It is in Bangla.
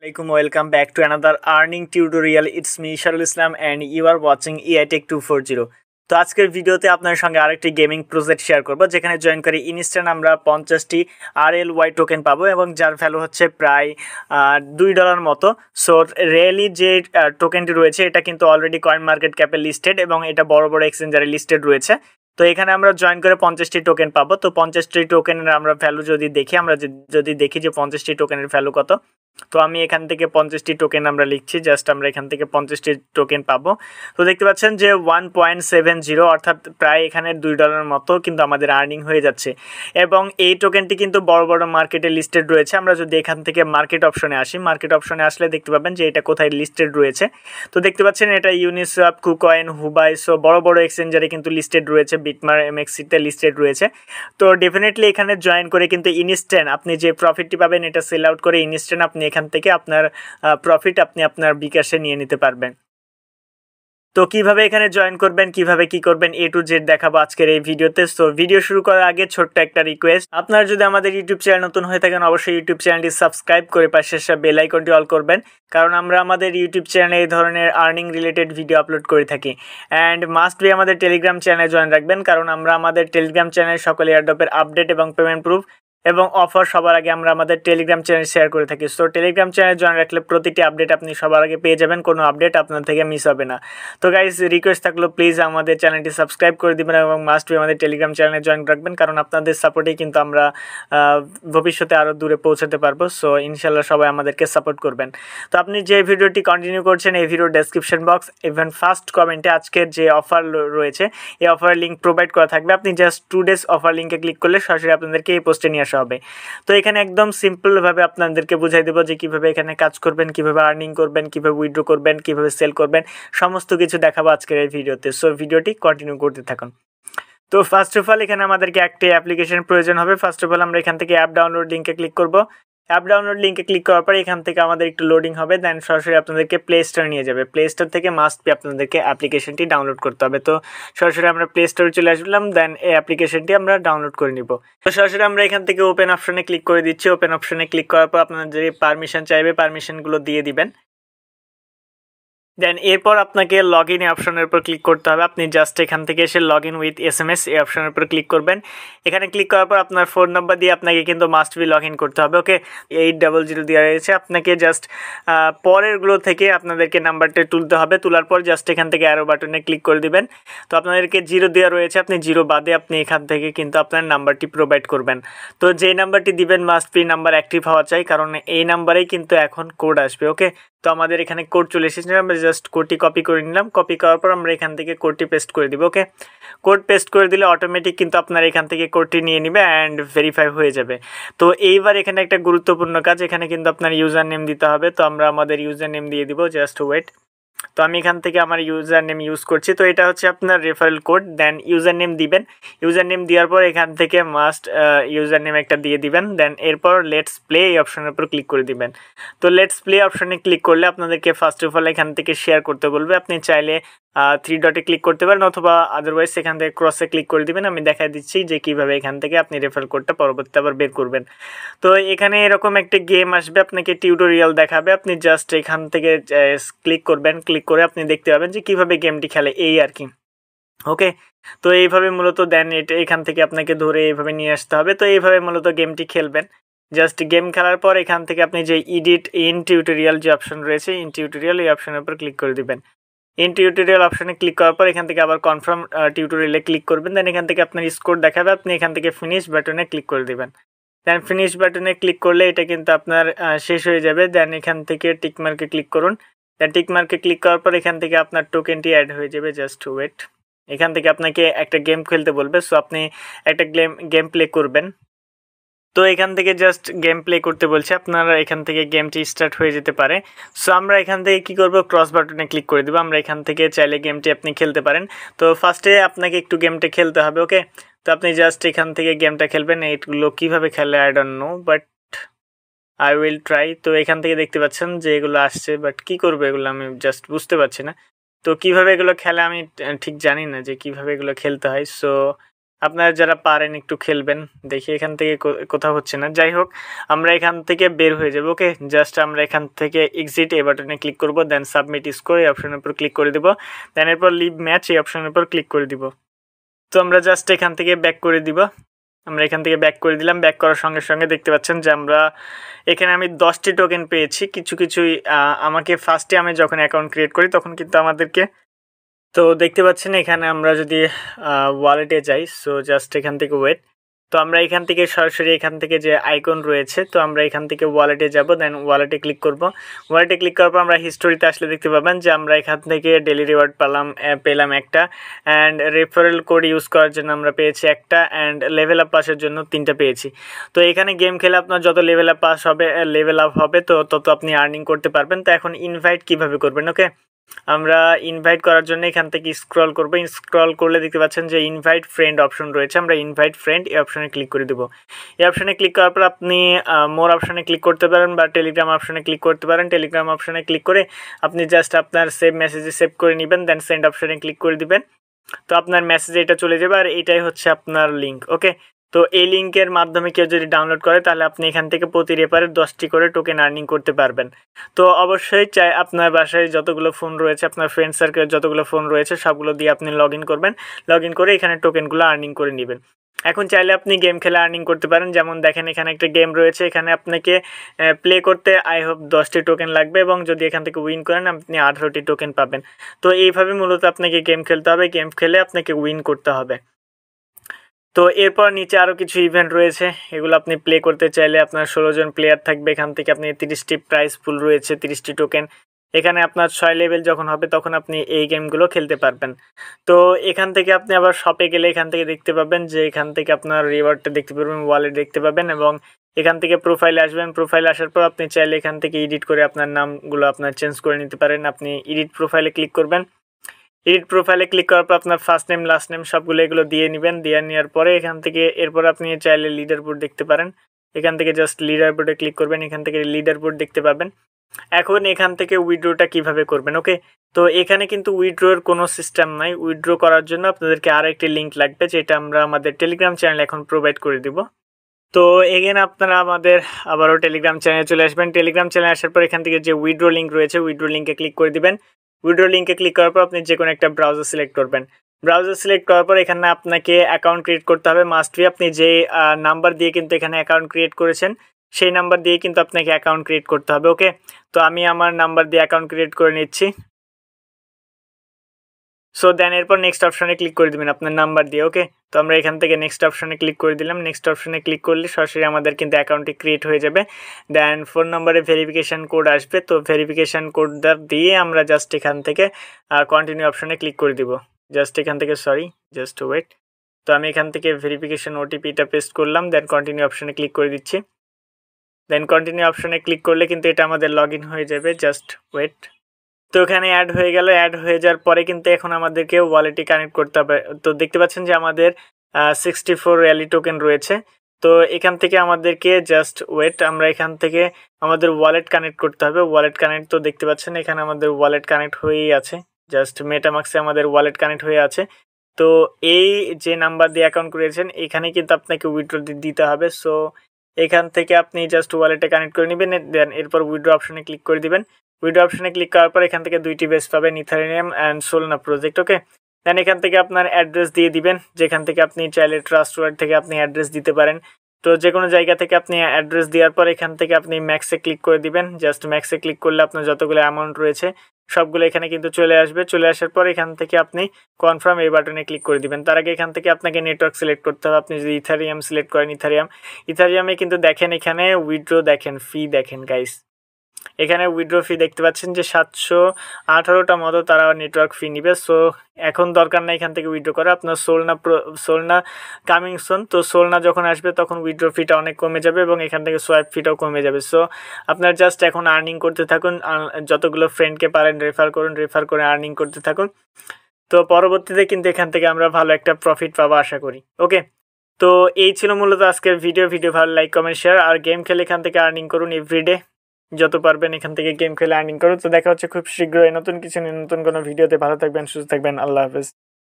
Welcome back to another earning tutorial. It's me Esarul and you are watching AI Tech 240. তো আজকের ভিডিওতে আপনার সঙ্গে আরেকটি গেমিং প্রজেক্ট শেয়ার করব যেখানে জয়েন করে ইনস্ট্যান্ট আমরা 50টি RLY টোকেন পাবো এবং যার ভ্যালু হচ্ছে প্রায় $2 মতো। সো রিয়েলি যে টোকেনটি রয়েছে এটা কিন্তু অলরেডি কয়েন মার্কেট ক্যাপে লিস্টেড এবং এটা বড় বড় এক্সচেঞ্জারে লিস্টেড রয়েছে। তো এখানে আমরা জয়েন করে 50টি টোকেন পাবো। তো 50টি টোকেনের আমরা ভ্যালু যদি দেখি যদি দেখি যে 50টি টোকেনের ভ্যালু কত, তো আমি এখান থেকে 50টি টোকেন আমরা লিখছি, জাস্ট আমরা এখান থেকে 50টি টোকেন পাবো। তো দেখতে পাচ্ছেন যে 1.70 অর্থাৎ প্রায় এখানে $2 মতো কিন্তু আমাদের আর্নিং হয়ে যাচ্ছে এবং এই টোকেনটি কিন্তু বড় বড় মার্কেটে লিস্টেড রয়েছে। আমরা যদি এখান থেকে মার্কেট অপশনে আসি, মার্কেট অপশনে আসলে দেখতে পাবেন যে এটা কোথায় লিস্টেড রয়েছে। তো দেখতে পাচ্ছেন এটা ইউনিসওয়াপ, কুকয়েন, হুবাই, সো বড় বড় এক্সচেঞ্জারে কিন্তু লিস্টেড রয়েছে, বিটমার, এমএক্সিতে লিস্টেড রয়েছে। তো ডেফিনেটলি এখানে জয়েন করে কিন্তু ইনস্ট্যান্ট আপনি যে প্রফিটটি পাবেন এটা সেল আউট করে ইনস্ট্যান্ট আপনি এখান থেকে আপনার প্রফিট আপনি আপনার বিকাশে নিয়ে নিতে পারবেন। তো কিভাবে এখানে জয়েন করবেন, কিভাবে কি করবেন, A to Z দেখাবো আজকের এই ভিডিওতে। সো ভিডিও শুরু করার আগে ছোট্ট একটা রিকোয়েস্ট, আপনারা যদি আমাদের ইউটিউব চ্যানেল নতুন হয়ে থাকেন অবশ্যই ইউটিউব চ্যানেলটি সাবস্ক্রাইব করে পাশে বেল আইকনটি অল করবেন, কারণ আমরা আমাদের ইউটিউব চ্যানেলে এই ধরনের আর্নিং রিলেটেড ভিডিও আপলোড করে থাকি। অ্যান্ড মাস্ট বি আমাদের টেলিগ্রাম চ্যানেলে জয়েন রাখবেন, কারণ আমরা আমাদের টেলিগ্রাম চ্যানেলে সকল এয়ারড্রপের আপডেট এবং পেমেন্ট প্রুফ এবং অফার সবার আগে আমরা আমাদের টেলিগ্রাম চ্যানেল শেয়ার করে থাকি। সো টেলিগ্রাম চ্যানেল জয়েন রাখলে প্রতিটি আপডেট আপনি সবার আগে পেয়ে যাবেন, কোনো আপডেট আপনার থেকে মিস হবে না। তো গাইজ রিকোয়েস্ট থাকলো প্লিজ আমাদের চ্যানেলটি সাবস্ক্রাইব করে দিবেন এবং মাস্ট বি আমাদের টেলিগ্রাম চ্যানেলে জয়েন রাখবেন, কারণ আপনাদের সাপোর্টেই কিন্তু আমরা ভবিষ্যতে আরও দূরে পৌঁছাতে পারবো। সো ইনশাল্লাহ সবাই আমাদেরকে সাপোর্ট করবেন। তো আপনি যে ভিডিওটি কন্টিনিউ করছেন এই ভিডিওর ডেসক্রিপশন বক্স ইভেন ফার্স্ট কমেন্টে আজকের যে অফার রয়েছে এই অফার লিঙ্ক প্রোভাইড করা থাকবে। আপনি জাস্ট 2 days অফার লিঙ্কে ক্লিক করলে সরাসরি আপনাদেরকে এই পোস্টে নিয়ে আসা হবে। তো এখানে একদম সিম্পলভাবে আপনাদেরকে বুঝাই দেবো যে কিভাবে এখানে কাজ করবেন, কিভাবে আর্নিং করবেন, কিভাবে উইথড্র করবেন, কিভাবে সেল করবেন, সমস্ত কিছু দেখাবো আজকের এই ভিডিওতে। সো ভিডিওটি কন্টিনিউ করতে থাকুন। তো ফার্স্ট অফ অল এখানে আমাদেরকে একটি অ্যাপ্লিকেশন প্রয়োজন হবে। ফার্স্ট অফ অল আমরা এখান থেকে অ্যাপ ডাউনলোড লিঙ্কে ক্লিক করব। অ্যাপ ডাউনলোড লিঙ্কে ক্লিক করার পর এখান থেকে আমাদের একটু লোডিং হবে, দেন সরাসরি আপনাদেরকে প্লে স্টোর নিয়ে যাবে। প্লে স্টোর থেকে মাস্ট বি আপনাদেরকে অ্যাপ্লিকেশনটি ডাউনলোড করতে হবে। তো সরাসরি আমরা প্লে স্টোরে চলে আসলাম, দেন এই অ্যাপ্লিকেশনটি আমরা ডাউনলোড করে নিব। তো সরাসরি আমরা এখান থেকে ওপেন অপশনে ক্লিক করে দিচ্ছি। ওপেন অপশনে ক্লিক করার পর আপনাদের যে পারমিশন চাইবে পারমিশনগুলো দিয়ে দিবেন। দেন এরপর আপনাকে লগ ইন অপশনের উপর ক্লিক করতে হবে। আপনি জাস্ট এখান থেকে এসে লগ ইন উইথ SMS এই অপশনের উপর ক্লিক করবেন। এখানে ক্লিক করার পর আপনার ফোন নাম্বার দিয়ে আপনাকে কিন্তু মাস্ট বি লগ ইন করতে হবে। ওকে, 800 দেওয়া রয়েছে, আপনাকে জাস্ট পরেরগুলো থেকে আপনাদেরকে নাম্বারটা তুলতে হবে। তোলার পর জাস্ট এখান থেকে অ্যারো বাটনে ক্লিক করে দিবেন। তো আপনাদেরকে 0 দেওয়া রয়েছে, আপনি 0 বাদে আপনি এখান থেকে কিন্তু আপনার নাম্বারটি প্রোভাইড করবেন। তো যেই নাম্বারটি দিবেন মাস্ট বি নাম্বার অ্যাক্টিভ হওয়া চাই, কারণ এই নাম্বারেই কিন্তু এখন কোড আসবে। ওকে, তো আমাদের এখানে কোড চলে এসেছে, আমরা জাস্ট কোডটি কপি করে নিলাম। কপি করার পর আমরা এখান থেকে কোডটি পেস্ট করে দিব। ওকে, কোড পেস্ট করে দিলে অটোমেটিক কিন্তু আপনার এখান থেকে কোডটি নিয়ে নেবে অ্যান্ড ভেরিফাই হয়ে যাবে। তো এইবার এখানে একটা গুরুত্বপূর্ণ কাজ, এখানে কিন্তু আপনার ইউজার নেম দিতে হবে। তো আমরা আমাদের ইউজার নেম দিয়ে দিব, জাস্ট ওয়েট। তো আমি এখান থেকে আমার ইউজার নেম ইউজ করছি। তো এটা হচ্ছে আপনার referral code, then user name দিবেন। ইউজার নেম দেওয়ার পর এখান থেকে মাস্ট ইউজার নেম একটা দিয়ে দিবেন। দেন এরপর লেটস প্লে এই অপশনের উপর ক্লিক করে দিবেন। তো লেটস প্লে অপশনে ক্লিক করলে আপনাদেরকে ফার্স্ট অফ অল এখান থেকে শেয়ার করতে বলবে। আপনি চাইলে 3 ডটে ক্লিক করতে পারেন অথবা আদারওয়াইজ এখান থেকে ক্রসে ক্লিক করে দিবেন। আমি দেখাই দিচ্ছি যে কিভাবে এখান থেকে আপনি রেফারেল কোডটা পরবর্তীতে আবার বের করবেন। তো এখানে এরকম একটা গেম আসবে, আপনাকে টিউটোরিয়াল দেখাবে। আপনি জাস্ট এখান থেকে ক্লিক করবেন, ক্লিক করে আপনি দেখতে পাবেন যে কিভাবে গেমটি খেলে, এই আর কি। ওকে, তো এইভাবে মূলত দেন এটা এখান থেকে আপনাকে ধরে এইভাবে নিয়ে আসতে হবে। তো এইভাবে মূলত গেমটি খেলবেন। জাস্ট গেম খেলার পর এখান থেকে আপনি যে এডিট ইন টিউটোরিয়াল যে অপশন রয়েছে, ইন টিউটোরিয়াল এই অপশনের উপর ক্লিক করে দিবেন। ইন টিউটোরিয়াল অপশনে ক্লিক করার পর এখান থেকে আবার কনফার্ম টিউটোরিয়ালে ক্লিক করবেন। দেন এখান থেকে আপনার স্কোর দেখাবে, আপনি এখান থেকে ফিনিশ বাটনে ক্লিক করে দিবেন। দেন ফিনিশ বাটনে ক্লিক করলে এটা কিন্তু আপনার শেষ হয়ে যাবে। দেন এখান থেকে টিকমার্কে ক্লিক করুন। দেন টিকমার্কে ক্লিক করার পর এখান থেকে আপনার টোকেনটি অ্যাড হয়ে যাবে, জাস্ট ওয়েট। এখান থেকে আপনাকে একটা গেম খেলতে বলবে, সো আপনি একটা গেম প্লে করবেন। তো এখান থেকে জাস্ট গেম প্লে করতে বলছে, আপনারা এখান থেকে গেমটি স্টার্ট হয়ে যেতে পারে। সো আমরা এখান থেকে কি করব, ক্রস বাটনে ক্লিক করে দেবো। আমরা এখান থেকে চাইলে গেমটি আপনি খেলতে পারেন। তো ফার্স্টে আপনাকে একটু গেমটা খেলতে হবে। ওকে, তো আপনি জাস্ট এখান থেকে গেমটা খেলবেন। এইগুলো কীভাবে খেলে I don't know, but I will try. তো এখান থেকে দেখতে পাচ্ছেন যে এগুলো আসছে, বাট কি করবো এগুলো আমি জাস্ট বুঝতে পারছি না। তো কিভাবে এগুলো খেলে আমি ঠিক জানি না যে কিভাবে এগুলো খেলতে হয়। সো আপনারা যারা পারেন একটু খেলবেন। দেখি এখান থেকে কোথাও হচ্ছে না, যাই হোক আমরা এখান থেকে বের হয়ে যাব। ওকে, জাস্ট আমরা এখান থেকে এক্সিট এই বাটনে ক্লিক করব, দেন সাবমিট স্কোর এই অপশনের উপর ক্লিক করে দিব, দেন এরপর লিভ ম্যাচ এই অপশনের উপর ক্লিক করে দিব। তো আমরা জাস্ট এখান থেকে ব্যাক করে দিব। আমরা এখান থেকে ব্যাক করে দিলাম। ব্যাক করার সঙ্গে সঙ্গে দেখতে পাচ্ছেন যে আমরা এখানে আমি 10টি টোকেন পেয়েছি। কিছুই আমাকে ফার্স্টে আমি যখন অ্যাকাউন্ট ক্রিয়েট করি তখন কিন্তু আমাদেরকে, তো দেখতে পাচ্ছেন এখানে আমরা যদি ওয়ালেটে যাই, সো জাস্ট এখান থেকে ওয়েট, তো আমরা এখান থেকে সরাসরি এখান থেকে যে আইকন রয়েছে, তো আমরা এখান থেকে ওয়ালেটে যাব, দেন ওয়ালেটে ক্লিক করব। ওয়ালেটে ক্লিক করার পর আমরা হিস্টোরিতে আসলে দেখতে পাবেন যে আমরা এখান থেকে ডেলি রিওয়ার্ড পেলাম একটা, অ্যান্ড রেফারেল কোড ইউজ করার জন্য আমরা পেয়েছি একটা, অ্যান্ড লেভেল আপ পাসের জন্য 3টা পেয়েছি। তো এখানে গেম খেলে আপনার যত লেভেল আপ হবে তো তত আপনি আর্নিং করতে পারবেন। তো এখন ইনভাইট কিভাবে করবেন? ওকে, আমরা ইনভাইট করার জন্য এখান থেকে স্ক্রল করব। স্ক্রল করলে দেখতে পাচ্ছেন যে ইনভাইট ফ্রেন্ড অপশন রয়েছে, আমরা ইনভাইট ফ্রেন্ড এই অপশনে ক্লিক করে দেবো। এই অপশনে ক্লিক করার পর আপনি মোর অপশনে ক্লিক করতে পারেন বা টেলিগ্রাম অপশনে ক্লিক করতে পারেন। টেলিগ্রাম অপশনে ক্লিক করে আপনি জাস্ট আপনার সেভ মেসেজে সেভ করে নেবেন, দেন সেন্ড অপশনে ক্লিক করে দিবেন। তো আপনার মেসেজে এটা চলে যাবে, আর এটাই হচ্ছে আপনার লিঙ্ক। ওকে, তো এই লিঙ্কের মাধ্যমে কেউ যদি ডাউনলোড করে তাহলে আপনি এখান থেকে প্রতি রেফারে 10টি করে টোকেন আর্নিং করতে পারবেন। তো অবশ্যই চাই আপনার বাসায় যতগুলো ফোন রয়েছে, আপনার ফ্রেন্ড সার্কেলের যতগুলো ফোন রয়েছে সবগুলো দিয়ে আপনি লগ ইন করবেন। লগ ইন করে এখানে টোকেনগুলো আর্নিং করে নেবেন। এখন চাইলে আপনি গেম খেলে আর্নিং করতে পারেন। যেমন দেখেন এখানে একটা গেম রয়েছে, এখানে আপনাকে প্লে করতে আই হোপ 10টি টোকেন লাগবে, এবং যদি এখান থেকে উইন করেন আপনি 18টি টোকেন পাবেন। তো এইভাবে মূলত আপনাকে গেম খেলতে হবে, গেম খেলে আপনাকে উইন করতে হবে। তো এরপর নিচে আরও কিছু ইভেন্ট রয়েছে, এগুলো আপনি প্লে করতে চাইলে আপনার 16 জন প্লেয়ার থাকবে। এখান থেকে আপনি 30টি প্রাইস পুল রয়েছে, 30টি টোকেন। এখানে আপনার 6 লেভেল যখন হবে তখন আপনি এই গেমগুলো খেলতে পারবেন। তো এখান থেকে আপনি আবার শপে গেলে এখান থেকে দেখতে পাবেন যে এখান থেকে আপনার রিওয়ার্ডটা দেখতে পারবেন, ওয়ালেট দেখতে পাবেন, এবং এখান থেকে প্রোফাইলে আসবেন। প্রোফাইলে আসার পর আপনি চাইলে এখান থেকে এডিট করে আপনার নামগুলো আপনার চেঞ্জ করে নিতে পারেন। আপনি এডিট প্রোফাইলে ক্লিক করবেন। এডিট প্রোফাইলে ক্লিক করার পর আপনার ফার্স্ট নেম লাস্ট নেম সবগুলো এগুলো দিয়ে নেবেন। দিয়ে নেওয়ার পরে এখান থেকে এরপর আপনি চাইলে লিডার বোর্ড দেখতে পারেন। এখান থেকে জাস্ট লিডার বোর্ডে ক্লিক করবেন, এখান থেকে লিডার বোর্ড দেখতে পাবেন। এখন এখান থেকে উইথড্রটা কিভাবে করবেন? ওকে, তো এখানে কিন্তু উইথড্রোর কোনো সিস্টেম নাই। উইথড্র করার জন্য আপনাদেরকে আরেকটি লিঙ্ক লাগবে, যেটা আমরা আমাদের টেলিগ্রাম চ্যানেল এখন প্রোভাইড করে দিব। তো এগেন আপনারা আমাদের আবারও টেলিগ্রাম চ্যানেলে চলে আসবেন। টেলিগ্রাম চ্যানেলে আসার পর এখান থেকে যে উইথড্র লিঙ্ক রয়েছে, উইথড্র লিঙ্কে ক্লিক করে দিবেন। উইথড্র লিঙ্কে ক্লিক করার পর আপনি যে কোনো একটা ব্রাউজার সিলেক্ট করবেন। ব্রাউজার সিলেক্ট করার পর এখানে আপনাকে অ্যাকাউন্ট ক্রিয়েট করতে হবে, মাস্ট বি। আপনি যে নাম্বার দিয়ে কিন্তু এখানে অ্যাকাউন্ট ক্রিয়েট করেছেন সেই নাম্বার দিয়ে কিন্তু আপনাকে অ্যাকাউন্ট ক্রিয়েট করতে হবে। ওকে, তো আমি আমার নাম্বার দিয়ে অ্যাকাউন্ট ক্রিয়েট করে নিচ্ছি। সো দেন এরপর নেক্সট অপশনে ক্লিক করে দিবেন আপনার নাম্বার দিয়ে। ওকে, তো আমরা এখান থেকে নেক্সট অপশনে ক্লিক করে দিলাম। নেক্সট অপশনে ক্লিক করলে সরাসরি আমাদের কিন্তু অ্যাকাউন্টটি ক্রিয়েট হয়ে যাবে। দেন ফোন নম্বরে ভেরিফিকেশান কোড আসবে, তো ভেরিফিকেশান কোডটা দিয়ে আমরা জাস্ট এখান থেকে কন্টিনিউ অপশনে ক্লিক করে দিব। জাস্ট এখান থেকে জাস্ট ওয়েট। তো আমি এখান থেকে ভেরিফিকেশান ওটিপিটা পেস্ট করলাম, দেন কন্টিনিউ অপশনে ক্লিক করে দিচ্ছি। দেন কন্টিনিউ অপশনে ক্লিক করলে কিন্তু এটা আমাদের লগ ইন হয়ে যাবে। Just wait. তো এখানে অ্যাড হয়ে গেল। অ্যাড হয়ে যাওয়ার পরে কিন্তু এখন আমাদেরকে ওয়ালেটে কানেক্ট করতে হবে। তো দেখতে পাচ্ছেন যে আমাদের 64 র্যালি টোকেন রয়েছে। তো এখান থেকে আমাদেরকে জাস্ট ওয়েট, আমরা এখান থেকে আমাদের ওয়ালেট কানেক্ট করতে হবে। ওয়ালেট কানেক্ট, তো দেখতে পাচ্ছেন এখানে আমাদের ওয়ালেট কানেক্ট হয়েই আছে। জাস্ট মেটামাক্সে আমাদের ওয়ালেট কানেক্ট হয়ে আছে। তো এই যে নাম্বার দিয়ে অ্যাকাউন্ট করেছেন এখানে কিন্তু আপনাকে উইথড্র দিতে হবে। সো এখান থেকে আপনি জাস্ট ওয়ালেটে কানেক্ট করে নেবেন, দেন এরপর উইথড্র অপশনে ক্লিক করে দিবেন। উইথড্র অপশনে ক্লিক করার পর এখান থেকে 2টি বেস পাবেন, ইথারিয়াম অ্যান্ড সোলনা প্রজেক্ট। ওকে, দেন এখান থেকে আপনার অ্যাড্রেস দিয়ে দিবেন, যেখান থেকে আপনি চাইলে ট্রাস্ট ওয়ার্ড থেকে আপনি অ্যাড্রেস দিতে পারেন। তো যে কোনো জায়গা থেকে আপনি অ্যাড্রেস দেওয়ার পর এখান থেকে আপনি ম্যাক্সে ক্লিক করে দিবেন। জাস্ট ম্যাক্সে ক্লিক করলে আপনার যতগুলো অ্যামাউন্ট রয়েছে সবগুলো এখানে কিন্তু চলে আসবে। চলে আসার পর এখান থেকে আপনি কনফার্ম এই বাটনে ক্লিক করে দিবেন। তার আগে এখান থেকে আপনাকে নেটওয়ার্ক সিলেক্ট করতে হবে। আপনি যদি ইথারিয়াম সিলেক্ট করেন, ইথারিয়ামে কিন্তু দেখেন এখানে উইথড্র দেখেন, ফি দেখেন গাইস, এখানে উইথড্র ফি দেখতে পাচ্ছেন যে 718টা মতো তারা নেটওয়ার্ক ফি নিবে। সো এখন দরকার নাই এখান থেকে উইথড্র করা। আপনার সোলনা কামিং সুন। তো সোলনা যখন আসবে তখন উইথড্র ফিটা অনেক কমে যাবে এবং এখান থেকে সোয়াইপ ফিটাও কমে যাবে। সো আপনার জাস্ট এখন আর্নিং করতে থাকুন, যতগুলো ফ্রেন্ডকে পারেন রেফার করুন, রেফার করে আর্নিং করতে থাকুন। তো পরবর্তীতে কিন্তু এখান থেকে আমরা ভালো একটা প্রফিট পাবো আশা করি। ওকে, তো এই ছিল মূলত আজকের ভিডিও ভালো লাইক কমেন্ট শেয়ার, আর গেম খেলে এখান থেকে আর্নিং করুন এভরিডে, যত পারবেন এখান থেকে গেম খেলে আর্নিং করুন। তো দেখা হচ্ছে খুব শীঘ্রই নতুন কিছু নিয়ে নতুন কোনো ভিডিওতে। ভালো থাকবেন, সুস্থ থাকবেন, আল্লাহ হাফেজ।